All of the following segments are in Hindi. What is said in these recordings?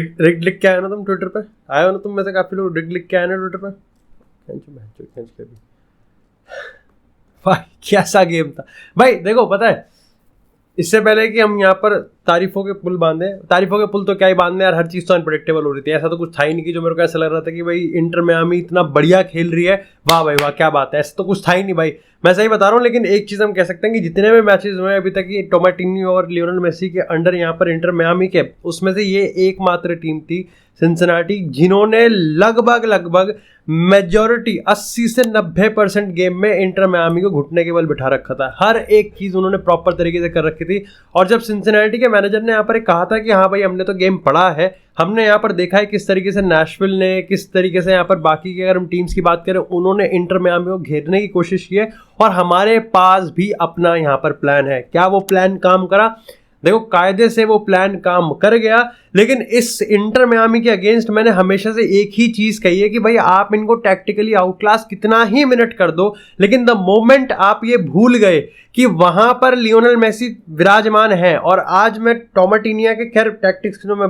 रिग लिख के आया ना तुम ट्विटर पे, आए हो ना तुम में से काफी लोग रिग लिख के आए ना ट्विटर पे। खींच के भी भाई कैसा गेम था भाई। देखो पता है, इससे पहले कि हम यहाँ पर तारीफों के पुल बांधे, तारीफों के पुल तो क्या ही बांधने यार, हर चीज़ तो अनप्रेडिक्टेबल हो रही थी। ऐसा तो कुछ था ही नहीं कि जो मेरे को ऐसा लग रहा था कि भाई इंटर मियामी इतना बढ़िया खेल रही है, वाह भाई वाह क्या बात है, ऐसा तो कुछ था ही नहीं भाई, मैं सही बता रहा हूँ। लेकिन एक चीज़ हम कह सकते हैं कि जितने भी मैचेस हुए अभी तक ये टोमाटिनी और लियोनेल मेसी के अंडर यहाँ पर इंटर मियामी के, उसमें से ये एकमात्र टीम थी सिंसिनाटी जिन्होंने लगभग मेजॉरिटी 80 से 90% गेम में इंटर मियामी को घुटने के बल बिठा रखा था। हर एक चीज़ उन्होंने प्रॉपर तरीके से कर रखी थी। और जब सिंसिनाटी के मैनेजर ने यहाँ पर कहा था कि हाँ भाई हमने तो गेम पढ़ा है, हमने यहाँ पर देखा है किस तरीके से नैशविल ने, किस तरीके से यहाँ पर बाकी की अगर हम टीम्स की बात करें उन्होंने इंटर मियामी को घेरने की कोशिश की है, और हमारे पास भी अपना यहाँ पर प्लान है। क्या वो प्लान काम करा? देखो कायदे से वो प्लान काम कर गया, लेकिन इस इंटर मियामी के अगेंस्ट मैंने हमेशा से एक ही चीज कही है कि भाई आप इनको टैक्टिकली आउटक्लास कितना ही मिनट कर दो, लेकिन द मोमेंट आप ये भूल गए कि वहां पर लियोनेल मेसी विराजमान है। और आज मैं टोमाटिनिया के खैर टैक्टिक्स में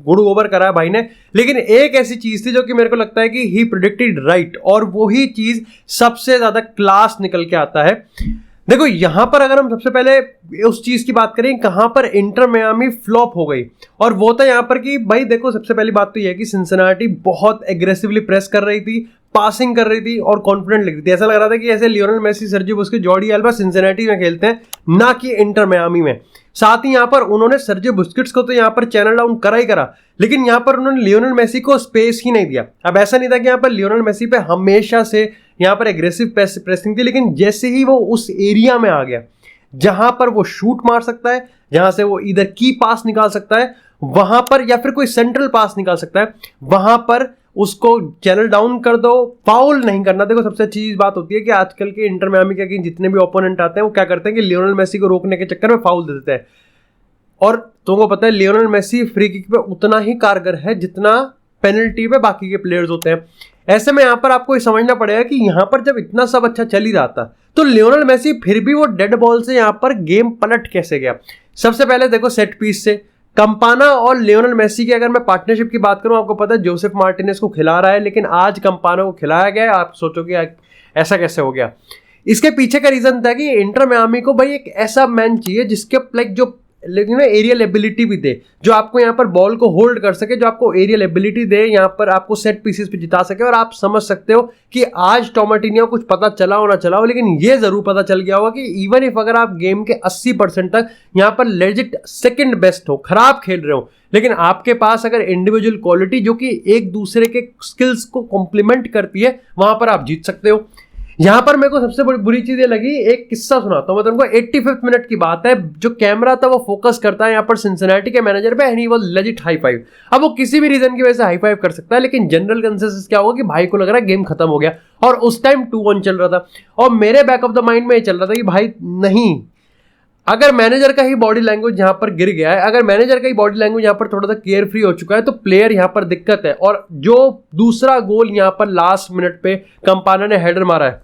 गुड़ गोबर करा भाई ने, लेकिन एक ऐसी चीज थी जो कि मेरे को लगता है कि ही प्रिडिक्टेड राइट, और वही चीज सबसे ज्यादा क्लास निकल के आता है। देखो यहां पर अगर हम सबसे पहले उस चीज की बात करें कहां पर इंटर मियामी फ्लॉप हो गई, और वो था यहां पर कि भाई देखो सबसे पहली बात तो यह है कि सिंसिनाटी बहुत एग्रेसिवली प्रेस कर रही थी, पासिंग कर रही थी और कॉन्फिडेंट लग रही थी। ऐसा लग रहा था कि ऐसे Lionel Messi, Sergio Busquets, Jordi Alba Cincinnati में खेलते हैं, ना कि इंटर मियामी में। साथ ही यहां पर उन्होंने सर्जियो बुस्केट्स को तो यहां पर चैनल डाउन करा ही करा, लेकिन यहां पर उन्होंने लियोनेल मेसी को स्पेस ही नहीं दिया। अब ऐसा नहीं था कि यहां पर लियोनेल मेसी पे हमेशा से यहां पर एग्रेसिव प्रेसिंग थी, लेकिन जैसे ही वो उस एरिया में आ गया जहां पर वो शूट मार सकता है, जहां से वो इधर की पास निकाल सकता है वहां पर, या फिर कोई सेंट्रल पास निकाल सकता है, वहां पर उसको चैनल डाउन कर दो, फाउल नहीं करना। देखो सबसे अच्छी चीज बात होती है कि आजकल के इंटर मियामी के जितने भी ओपोनेंट आते हैं वो क्या करते हैं कि लियोनेल मेसी को रोकने के चक्कर में फाउल दे देते हैं। और तुमको पता है लियोनेल मेसी फ्री किक पे उतना ही कारगर है जितना पेनल्टी पे बाकी के प्लेयर्स होते हैं। ऐसे में यहां पर आपको ये समझना पड़ेगा कि यहां पर जब इतना सब अच्छा चल ही रहा था तो लियोनेल मेसी फिर भी वो डेड बॉल से यहां पर गेम पलट कैसे गया। सबसे पहले देखो सेट पीस से कंपाना और लियोनेल मेसी की अगर मैं पार्टनरशिप की बात करूं, आपको पता है जोसेफ मार्टिनेज को खिला रहा है, लेकिन आज कंपाना को खिलाया गया। आप सोचो कि ऐसा कैसे हो गया। इसके पीछे का रीजन था कि इंटर मियामी को भाई एक ऐसा मैन चाहिए जिसके लाइक जो लेकिन एरियल एबिलिटी भी दे, जो आपको यहाँ पर बॉल को होल्ड कर सके, जो आपको एरियल एबिलिटी दे, यहाँ पर आपको सेट पीसेस पे जिता सके। और आप समझ सकते हो कि आज टोमाटिनिया को कुछ पता चला हो ना चला हो, लेकिन ये जरूर पता चल गया होगा कि इवन इफ अगर आप गेम के 80% तक यहाँ पर लेजिट सेकंड बेस्ट हो, खराब खेल रहे हो, लेकिन आपके पास अगर इंडिविजुअल क्वालिटी जो कि एक दूसरे के स्किल्स को कॉम्प्लीमेंट करती है, वहां पर आप जीत सकते हो। यहां पर मेरे को सबसे बड़ी बुरी चीज ये लगी, एक किस्सा सुनाता हूं मैं तुमको। 85th मिनट की बात है, जो कैमरा था वो फोकस करता है यहाँ पर सिंसिनाटी के मैनेजर पे, and he was legit high five. अब वो किसी भी रीजन की वजह से हाई फाइव कर सकता है, लेकिन जनरल कंसेंसस क्या होगा कि भाई को लग रहा है गेम खत्म हो गया, और उस टाइम 2-1 चल रहा था। और मेरे बैक ऑफ द माइंड में ये चल रहा था कि भाई नहीं, अगर मैनेजर का ही बॉडी लैंग्वेज यहां पर गिर गया है, अगर मैनेजर का ही बॉडी लैंग्वेज यहां पर थोड़ा सा केयर फ्री हो चुका है, तो प्लेयर यहां पर दिक्कत है। और जो दूसरा गोल यहां पर लास्ट मिनट पे कंपाना ने हेडर मारा है,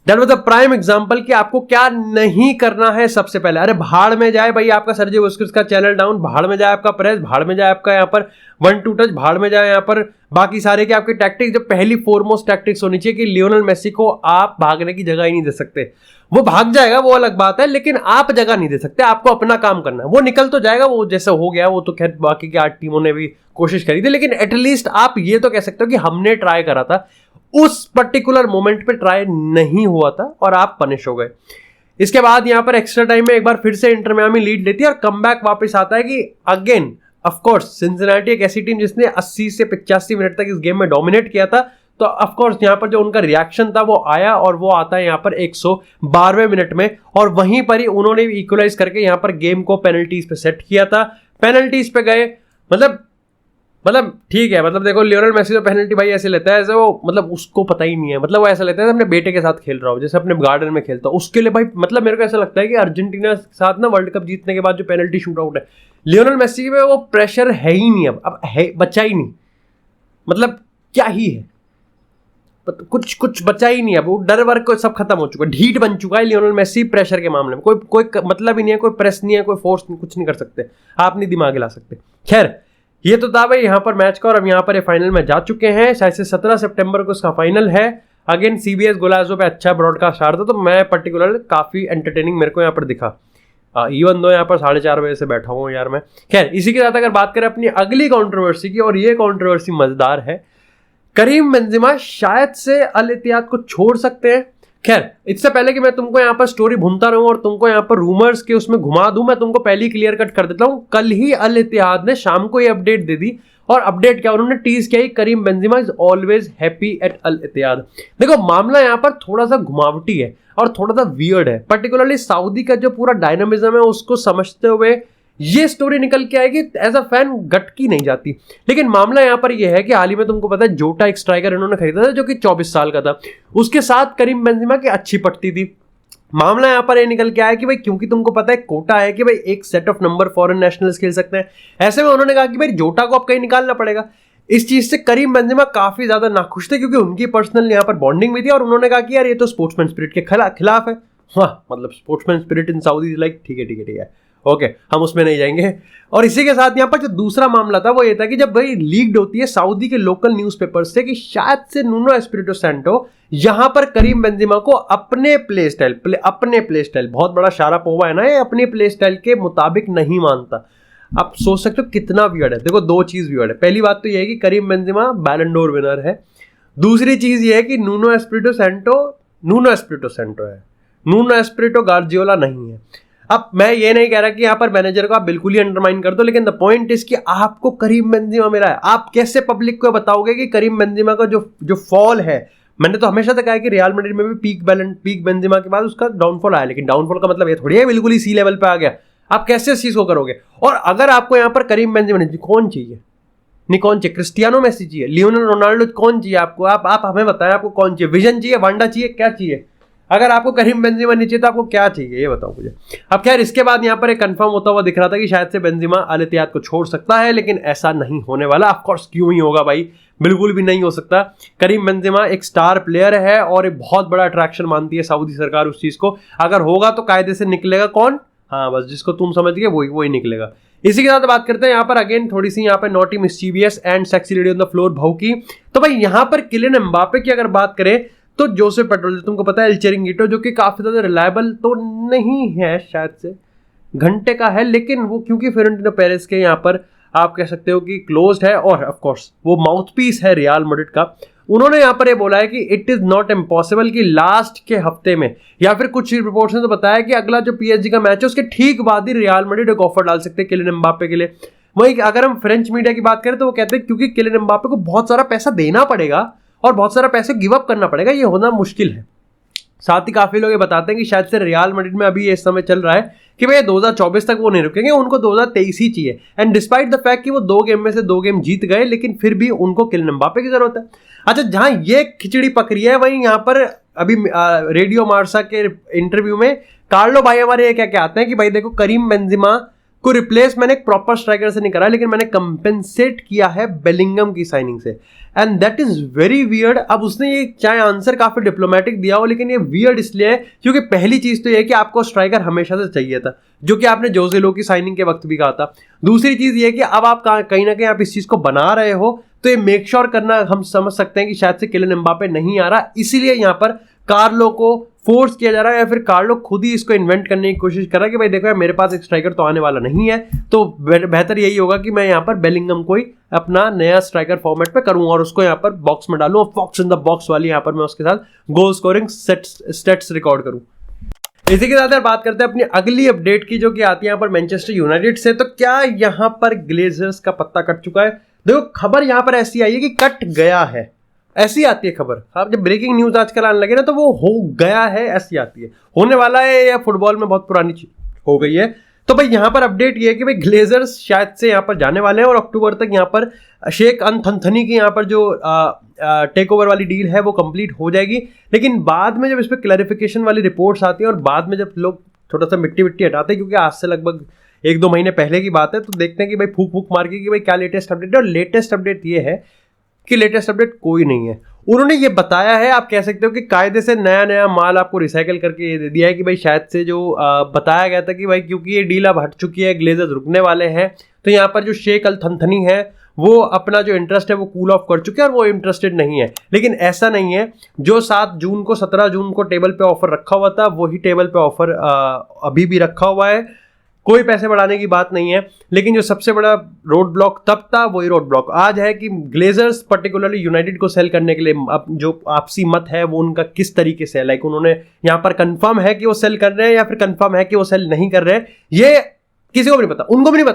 that was the prime example कि आपको क्या नहीं करना है। सबसे पहले अरे भाड़ में जाए भाई आपका सर्जियो बुस्केट्स का चैनल डाउन, भाड़ में जाए आपका प्रेस, भाड़ में जाए आपका यहाँ पर 1-2 टच, भाड़ में जाए यहाँ पर बाकी सारे के आपके टैक्टिक्स। जो पहली फोरमोस्ट टैक्टिक्स होनी चाहिए कि लियोनेल मेसी को आप भागने की जगह ही नहीं दे सकते। वो भाग जाएगा वो अलग बात है, लेकिन आप जगह नहीं दे सकते, आपको अपना काम करना है। वो निकल तो जाएगा, वो जैसे हो गया वो तो खैर बाकी की 8 टीमों ने भी कोशिश करी थी, लेकिन एटलीस्ट आप ये तो कह सकते हो कि हमने ट्राई करा था। उस पर्टिकुलर मोमेंट पे ट्राई नहीं हुआ था और आप पनिश हो गए। इसके बाद यहां पर एक्स्ट्रा टाइम में एक बार फिर से इंटर मियामी लीड लेती है और कमबैक वापस आता है कि अगेन ऑफ कोर्स सिंसिनाटी एक ऐसी टीम जिसने 80 से 85 मिनट तक इस गेम में डोमिनेट किया था, तो ऑफ कोर्स यहां पर जो उनका रिएक्शन था वो आया, और वो आता है यहां पर 112वें मिनट में, और वहीं पर ही उन्होंने इक्वलाइज करके यहां पर गेम को पेनल्टीज पे सेट किया था। पेनल्टीज पे गए, मतलब ठीक है, मतलब देखो लियोनेल मेसी तो पेनल्टी भाई ऐसे लेता है ऐसे वो मतलब उसको पता ही नहीं है, मतलब वो ऐसा लेता है अपने बेटे के साथ खेल रहा हो, जैसे अपने गार्डन में खेलता हो उसके लिए भाई। मतलब मेरे को ऐसा लगता है कि अर्जेंटीना के साथ ना वर्ल्ड कप जीतने के बाद जो पेनल्टी शूट आउट है, लियोनेल मेसी में वो प्रेशर है ही नहीं, अब है बचा ही नहीं, मतलब क्या ही है, कुछ बचा ही नहीं है। वो डर वर्क को सब खत्म हो चुका है, ढीठ बन चुका है लियोनेल मेसी प्रेशर के मामले में। कोई मतलब ही नहीं है, कोई प्रेस नहीं है, कोई फोर्स नहीं, कुछ नहीं कर सकते, आप नहीं दिमाग हिला सकते। खैर ये तो था भाई यहाँ पर मैच का, और अब यहाँ पर ये फाइनल में जा चुके हैं। शायद से 17 सितंबर को इसका फाइनल है। अगेन CBS गोलाजो पे अच्छा ब्रॉडकास्ट आ रहा था, तो मैं पर्टिकुलर काफी एंटरटेनिंग मेरे को यहाँ पर दिखा। इवन दो यहाँ पर 4:30 बजे से बैठा हूँ यार मैं। खैर, इसी के साथ अगर बात करें अपनी अगली कंट्रोवर्सी की, और ये कंट्रोवर्सी मजेदार है, करीम बेंजेमा शायद से अल इत्तिहाद को छोड़ सकते हैं। खैर, इससे पहले कि मैं तुमको यहाँ पर स्टोरी भूनता रहूं और तुमको यहाँ पर रूमर्स के उसमें घुमा दूं, मैं तुमको पहले ही क्लियर कट कर देता हूं। कल ही अल इत्तिहाद ने शाम को ये अपडेट दे दी, और अपडेट क्या उन्होंने टीज किया, Karim Benzema is always happy at Al Ittihad. देखो, मामला यहाँ पर थोड़ा सा घुमावटी है और थोड़ा सा वियर्ड है, पर्टिकुलरली सऊदी का जो पूरा डायनामिज्म है उसको समझते हुए ये स्टोरी निकल के आएगी, एज अ फैन गटकी नहीं जाती। लेकिन मामला यहाँ पर ये है कि हाल ही में तुमको पता है जोटा एक स्ट्राइकर इन्होंने खरीदा था जो कि 24 साल का था, उसके साथ करीम बेंजेमा की अच्छी पटती थी। मामला यहाँ पर ये निकल के आया कि भाई क्योंकि तुमको पता है कोटा है कि भाई एक set of number foreign nationals खेल सकते हैं, ऐसे में उन्होंने कहा कि भाई जोटा को अब कहीं निकालना पड़ेगा। इस चीज से करीम बेंजेमा काफी ज्यादा नाखुश थे, क्योंकि उनकी पर्सनल यहाँ पर बॉन्डिंग भी थी, और उन्होंने कहा कि यार ये तो स्पोर्ट्समैन स्पिरिट के खिलाफ है। हाँ, मतलब sportsman spirit in Saudi like ठीक है, ओके, हम उसमें नहीं जाएंगे। और इसी के साथ यहाँ पर जो दूसरा मामला था वो ये था कि जब भाई लीक्ड होती है सऊदी के लोकल न्यूज़पेपर से कि शायद से नुनो एस्पिरिटो सैंटो यहाँ पर करीम बेंजेमा को अपने प्ले स्टाइल, बहुत बड़ा शारापोवा है ना ये, अपने प्ले स्टाइल के मुताबिक नहीं मानता। आप सोच सकते हो कितना वियर्ड है। देखो, दो चीज वियर्ड है। पहली बात तो ये है कि Karim Benzema Ballon d'Or winner है। दूसरी चीज ये है कि नुनो एस्पिरिटो सैंटो है, नुनो एस्पिरिटो गार्जियोला नहीं है। अब मैं ये नहीं कह रहा कि यहाँ पर मैनेजर को आप बिल्कुल ही अंडरमाइन कर दो, लेकिन द पॉइंट इज कि आपको करीम बेंजेमा मिला है। आप कैसे पब्लिक को बताओगे कि करीम बेंजेमा का जो फॉल है, मैंने तो हमेशा तक कहा कि रियल मैड्रिड में भी पीक बेंजेमा के बाद उसका डाउनफॉल आया, लेकिन डाउनफॉल का मतलब ये थोड़ी है बिल्कुल ही सी लेवल पे आ गया। आप कैसे इस चीज को करोगे? और अगर आपको यहाँ पर करीम बेंजेमा नहीं, कौन चाहिए? नहीं, कौन चाहिए? क्रिस्टियानो मेसी चाहिए? Lionel Ronaldo? कौन चाहिए आपको? आप हमें बताएं, आपको कौन चाहिए? विजन चाहिए? वांडा चाहिए? क्या चाहिए? अगर आपको करीम बेंजेमा नहीं चाहिए तो आपको क्या चाहिए, ये बताओ मुझे। अब खैर, इसके बाद यहाँ पर एक कंफर्म होता हुआ दिख रहा था कि शायद से बेंजेमा अल इत्तिहाद को छोड़ सकता है, लेकिन ऐसा नहीं होने वाला। ऑफ कोर्स, क्यों ही होगा भाई, बिल्कुल भी नहीं हो सकता। करीम बेंजेमा एक स्टार प्लेयर है और एक बहुत बड़ा अट्रैक्शन मानती है सऊदी सरकार उस चीज को। अगर होगा तो कायदे से निकलेगा कौन? हाँ, बस जिसको तुम समझ गए वही निकलेगा। इसी के साथ बात करते हैं यहाँ पर अगेन थोड़ी सी यहाँ पर naughty mischievous and sexy lady on the floor भाव की। तो भाई यहाँ पर किलियन एम्बापे की अगर बात करें तो जोसेफ पेट्रोल, तुमको पता है एल चिरिंगिटो, जो कि काफी ज्यादा रिलायबल तो नहीं है, शायद से घंटे का है, लेकिन वो क्योंकि फ्लोरेंटिनो पेरेस के यहाँ पर आप कह सकते हो कि क्लोज्ड है, और ऑफ कोर्स वो माउथपीस है रियल मैड्रिड का। उन्होंने यहाँ पर ये बोला है कि इट इज नॉट इम्पॉसिबल कि लास्ट के हफ्ते में, या फिर कुछ रिपोर्ट्स ने तो बताया कि अगला जो PSG का मैच है उसके ठीक बाद ही रियल मैड्रिड एक ऑफर डाल सकते हैं किलियन एम्बापे के लिए। वहीं अगर हम फ्रेंच मीडिया की बात करें तो वो कहते हैं क्योंकि किलियन एम्बापे को बहुत सारा पैसा देना पड़ेगा और बहुत सारा पैसे गिव अप करना पड़ेगा, ये होना मुश्किल है। साथ ही काफी लोग ये बताते हैं कि शायद से रियल मैड्रिड में अभी ये समय चल रहा है कि भाई 2024 तक वो नहीं रुकेंगे, उनको 2023 ही चाहिए। एंड डिस्पाइट द फैक्ट कि वो 2 गेम में से 2 गेम जीत गए, लेकिन फिर भी उनको किलियन एम्बापे की जरूरत है। अच्छा, जहां ये खिचड़ी पकड़ी है वहीं यहाँ पर अभी रेडियो मार्सा के इंटरव्यू में कार्लो भाई हमारे ये क्या कहते हैं कि भाई देखो, करीम बेंजेमा को रिप्लेस मैंने एक प्रॉपर स्ट्राइकर से नहीं करा, लेकिन मैंने कंपेंसेट किया है बेलिंगम की साइनिंग से, and that is very weird. अब उसने ये चाहे आंसर काफी डिप्लोमेटिक दिया हो, लेकिन ये वियर्ड इसलिए है क्योंकि पहली चीज तो ये है कि आपको स्ट्राइकर हमेशा से चाहिए था, जो कि आपने जोसे लो की साइनिंग के वक्त भी कहा था। दूसरी चीज ये है कि अब आप कहीं ना कहीं आप इस चीज को बना रहे हो, तो ये मेक श्योर करना हम समझ सकते हैं कि शायद से किलियन एम्बापे नहीं आ रहा, इसीलिए यहाँ पर कार्लो को फोर्स किया जा रहा है, या फिर कार्लो खुद ही इसको इन्वेंट करने की कोशिश कर रहा है कि भाई देखो यार, मेरे पास एक स्ट्राइकर तो आने वाला नहीं है, तो बेहतर यही होगा कि मैं यहाँ पर बेलिंगम को ही अपना नया स्ट्राइकर फॉर्मेट पे करूं और उसको यहाँ पर बॉक्स में डालूं, और फॉक्स इन द बॉक्स वाली यहाँ पर मैं उसके साथ गोल स्कोरिंग स्टेट्स रिकॉर्ड करूं। इसी के साथ यार बात करते हैं अपनी अगली अपडेट की, जो कि आती है यहाँ पर मैनचेस्टर यूनाइटेड से। तो क्या यहाँ पर ग्लेजर्स का पत्ता कट चुका है? देखो, खबर यहाँ पर ऐसी आई है कि कट गया है, ऐसी आती है खबर। आप जब ब्रेकिंग न्यूज आजकल आने लगे ना, तो वो हो गया है ऐसी आती है, होने वाला है, या फुटबॉल में बहुत पुरानी चीज हो गई है। तो भाई यहाँ पर अपडेट ये है कि भाई ग्लेजर्स शायद से यहाँ पर जाने वाले हैं, और अक्टूबर तक यहाँ पर शेख अनथनथनी की यहाँ पर जो टेक ओवर वाली डील है वो कंप्लीट हो जाएगी। लेकिन बाद में जब इस पर क्लैरिफिकेशन वाली रिपोर्ट्स आती हैं, और बाद में जब लोग थोड़ा सा मिट्टी हटाते हैं, क्योंकि आज से लगभग 1-2 महीने पहले की बात है, तो देखते हैं कि भाई फूक मार के कि भाई क्या लेटेस्ट अपडेट है। और लेटेस्ट अपडेट ये है कि लेटेस्ट अपडेट कोई नहीं है। उन्होंने ये बताया है, आप कह सकते हो कि कायदे से नया माल आपको रिसाइकल करके ये दे दिया है कि भाई शायद से जो बताया गया था कि भाई क्योंकि ये डील अब हट चुकी है, ग्लेजर्स रुकने वाले हैं, तो यहाँ पर जो शेख अल थनथनी है वो अपना जो इंटरेस्ट है वो कूल ऑफ कर चुके हैं और वो इंटरेस्टेड नहीं है। लेकिन ऐसा नहीं है, जो 7 जून को 17 जून को टेबल पे ऑफर रखा हुआ था वही टेबल पे ऑफर अभी भी रखा हुआ है, कोई पैसे बढ़ाने की बात नहीं है। लेकिन जो सबसे बड़ा रोड ब्लॉक तब था वही रोड ब्लॉक आज है कि ग्लेजर्स पर्टिकुलरली यूनाइटेड को सेल करने के लिए अब जो आपसी मत है वो उनका किस तरीके से है, लाइक उन्होंने यहाँ पर कंफर्म है कि वो सेल कर रहे हैं या फिर कंफर्म है कि वो सेल नहीं कर रहे हैं, ये किसी को भी नहीं पता, उनको भी नहीं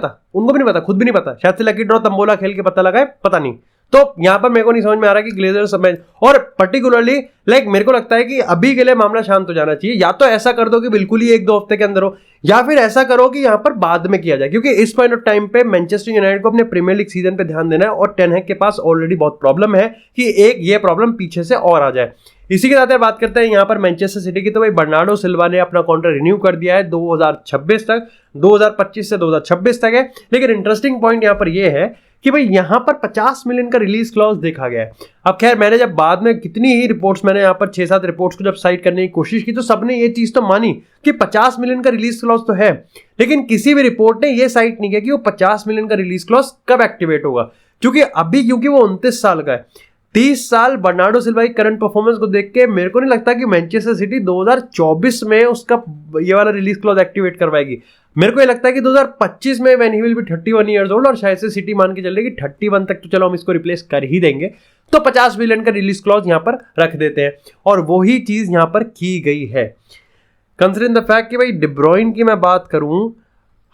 पता, खुद भी नहीं पता, शायद से लकी ड्रॉ तंबोला खेल के पता लगा है, पता नहीं। तो यहां पर मेरे को नहीं समझ में आ रहा कि ग्लेजर्स और पर्टिकुलरली लाइक मेरे को लगता है कि अभी के लिए मामला शांत हो जाना चाहिए। या तो ऐसा कर दो कि बिल्कुल ही 1-2 हफ्ते के अंदर हो, या फिर ऐसा करो कि यहां पर बाद में किया जाए, क्योंकि इस पॉइंट ऑफ टाइम पे मैनचेस्टर यूनाइटेड को अपने प्रीमियर लीग सीजन पे ध्यान देना है और टेन हैग के पास ऑलरेडी बहुत प्रॉब्लम है कि एक ये प्रॉब्लम पीछे से और आ जाए। इसी के साथ बात करते हैं यहाँ पर मैनचेस्टर सिटी की। तो भाई बर्नार्डो सिल्वा ने अपना कॉन्ट्रैक्ट रिन्यू कर दिया है 2026 तक, 2025 से 2026 तक है। लेकिन इंटरेस्टिंग पॉइंट यहाँ पर यह है कि भाई यहाँ पर 50 मिलियन का रिलीज क्लॉज देखा गया है। अब खैर मैंने जब बाद में कितनी ही रिपोर्ट्स, मैंने यहाँ पर 6-7 रिपोर्ट्स को जब साइट करने की कोशिश की तो सबने ये चीज तो मानी कि 50 मिलियन का रिलीज क्लॉज तो है, लेकिन किसी भी रिपोर्ट ने ये साइट नहीं किया कि वो 50 मिलियन का रिलीज क्लॉज कब एक्टिवेट होगा। क्योंकि वो 29 साल का है, 30 साल बर्नार्डो सिल्वा की करंट परफॉर्मेंस को देख के मेरे को नहीं लगता कि मैनचेस्टर सिटी 2024 में उसका ये वाला रिलीज क्लॉज एक्टिवेट करवाएगी। मेरे को ये लगता है कि 2025 में when he will be 31 years old, और शायद से सिटी मान के चल रही है कि 31 तक तो चलो हम इसको रिप्लेस कर ही देंगे, तो 50 मिलियन का रिलीज क्लॉज यहां पर रख देते हैं। और वही चीज यहां पर की गई है। कंसिडरिंग द फैक्ट कि भाई डी ब्रुयने की मैं बात करूं,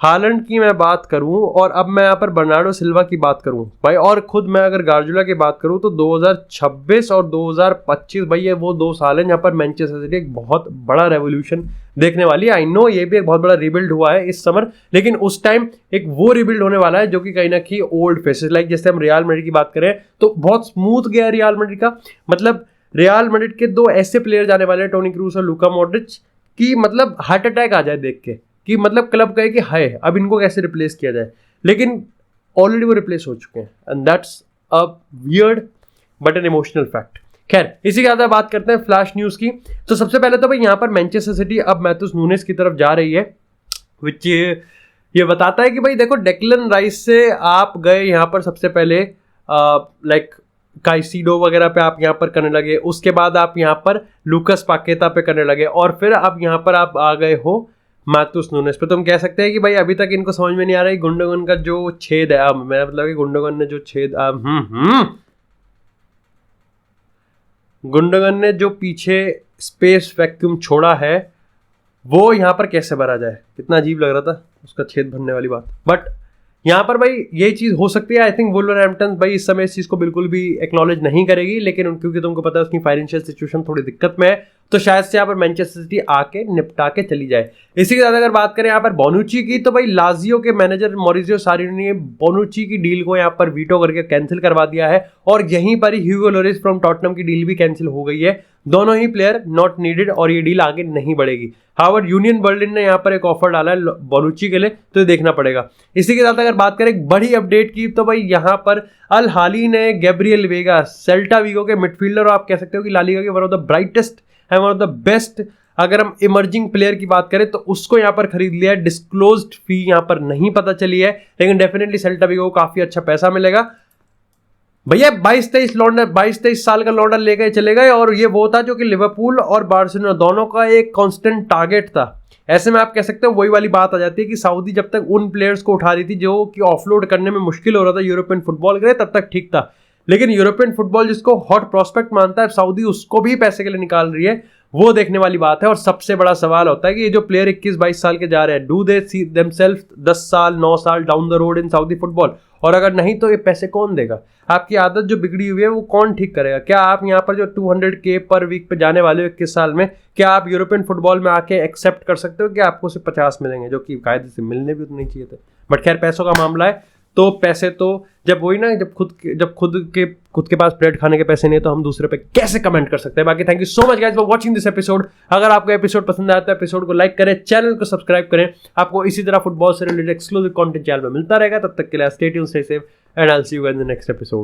हालैंड की मैं बात करूं, और अब मैं यहाँ पर बर्नार्डो सिल्वा की बात करूं भाई, और खुद मैं अगर गार्जुला की बात करूं तो 2026 और 2025 भाई ये वो 2 साल हैं जहाँ पर मैनचेस्टर सिटी एक बहुत बड़ा रेवोल्यूशन देखने वाली है। आई नो ये भी एक बहुत बड़ा रिबिल्ड हुआ है इस समर, लेकिन उस टाइम एक वो रिबिल्ड होने वाला है जो कि कहीं ना कहीं ओल्ड फेसेस, लाइक जैसे हम रियल मैड्रिड की बात करें तो बहुत स्मूथ गया रियल मैड्रिड का। मतलब रियल मैड्रिड के 2 ऐसे प्लेयर जाने वाले हैं, टोनी क्रूस और लूका मॉड्रिच, की मतलब हार्ट अटैक आ जाए देख के कि मतलब क्लब कहे कि हाय अब इनको कैसे रिप्लेस किया जाए, लेकिन ऑलरेडी वो रिप्लेस हो चुके हैं and that's a weird but an emotional fact. खैर इसी के साथ बात करते हैं फ्लैश न्यूज की। तो सबसे पहले तो भाई यहाँ पर मैनचेस्टर सिटी अब मैथ्यूस नूनेस की तरफ जा रही है, विच ये बताता है कि भाई देखो डेक्लन राइस से आप गए यहाँ पर सबसे पहले लाइक काइसीडो वगैरह पे आप यहाँ पर करने लगे, उसके बाद आप यहाँ पर लूकस पाकेता पे करने लगे, और फिर अब यहाँ पर आप आ गए हो मैथ्यूस नूनेस पे। तो हम कह सकते हैं कि भाई अभी तक इनको समझ में नहीं आ रहा है गुंडोगन का जो छेद है, अब मेरा मतलब कि गुंडोगन ने जो छेद गुंडोगन ने जो पीछे स्पेस वैक्यूम छोड़ा है वो यहाँ पर कैसे भरा जाए। कितना अजीब लग रहा था उसका छेद भरने वाली बात। बट यहाँ पर भाई ये चीज़ हो सकती है, आई थिंक वुल्वरहैम्पटन भाई इस समय इस चीज़ को बिल्कुल भी एक्नॉलेज नहीं करेगी, लेकिन क्योंकि तुमको पता है उसकी फाइनेंशियल सिचुएशन थोड़ी दिक्कत में है, तो शायद से यहाँ पर मैनचेस्टर सिटी आके निपटा के चली जाए। इसी के साथ अगर बात करें यहाँ पर बोनुची की, तो भाई लाजियो के मैनेजर मॉरिजियो सारिनी ने बोनुची की डील को यहाँ पर वीटो करके कैंसिल करवा दिया है, और यहीं पर ही ह्यूगो लोरिस फ्रॉम टॉटनहम की डील भी कैंसिल हो गई है। दोनों ही प्लेयर नॉट नीडेड और ये डील आगे नहीं बढ़ेगी। हावर्ड यूनियन बर्लिन ने यहाँ पर एक ऑफर डाला है बोनुची के लिए, तो ये देखना पड़ेगा। इसी के साथ अगर बात करें एक बड़ी अपडेट की, तो भाई यहाँ पर अल हाली ने गैब्रियल वेगा सेल्टा वीगो के मिडफील्डर, आप कह सकते हो कि ला लीगा के one of the brightest and one of the best अगर हम इमर्जिंग प्लेयर की बात करें तो उसको यहाँ पर खरीद लिया है। डिस्क्लोज्ड फी यहाँ पर नहीं पता चली है, लेकिन डेफिनेटली सेल्टा वीगो को काफी अच्छा पैसा मिलेगा। भैया 22-23 साल का लौंडा लेकर चले गए, और ये वो था जो कि लिवरपूल और बार्सिलोना दोनों का एक कांस्टेंट टारगेट था। ऐसे में आप कह सकते हो वही वाली बात आ जाती है कि सऊदी जब तक उन प्लेयर्स को उठा रही थी जो कि ऑफलोड करने में मुश्किल हो रहा था यूरोपियन फुटबॉल के लिए, तब तक ठीक था, लेकिन यूरोपियन फुटबॉल जिसको हॉट प्रोस्पेक्ट मानता है सऊदी उसको भी पैसे के लिए निकाल रही है, वो देखने वाली बात है। और सबसे बड़ा सवाल होता है कि ये जो प्लेयर 21-22 साल के जा रहे हैं, डू दे सी देमसेल्फ 10 साल 9 साल down the road in Saudi football, और अगर नहीं तो ये पैसे कौन देगा। आपकी आदत जो बिगड़ी हुई है वो कौन ठीक करेगा। क्या आप यहाँ पर जो 200K पर वीक पे जाने वाले हो 21 साल में, क्या आप यूरोपियन फुटबॉल में आके एक्सेप्ट कर सकते हो कि आपको सिर्फ 50 मिलेंगे, जो कि कायदे से मिलने भी तो नहीं चाहिए थे। बट खैर पैसों का मामला है, तो पैसे तो जब वही ना, जब खुद के पास प्लेट खाने के पैसे नहीं है तो हम दूसरे पे कैसे कमेंट कर सकते हैं। बाकी thank you so much guys for watching this episode. अगर आपको एपिसोड पसंद आया तो एपिसोड को लाइक करें, चैनल को सब्सक्राइब करें। आपको इसी तरह फुटबॉल से रिलेटेड एक्सक्लूसिव कंटेंट चैनल में मिलता रहेगा। तब तक के लिए stay tuned, stay safe, and I will see you in the next episode.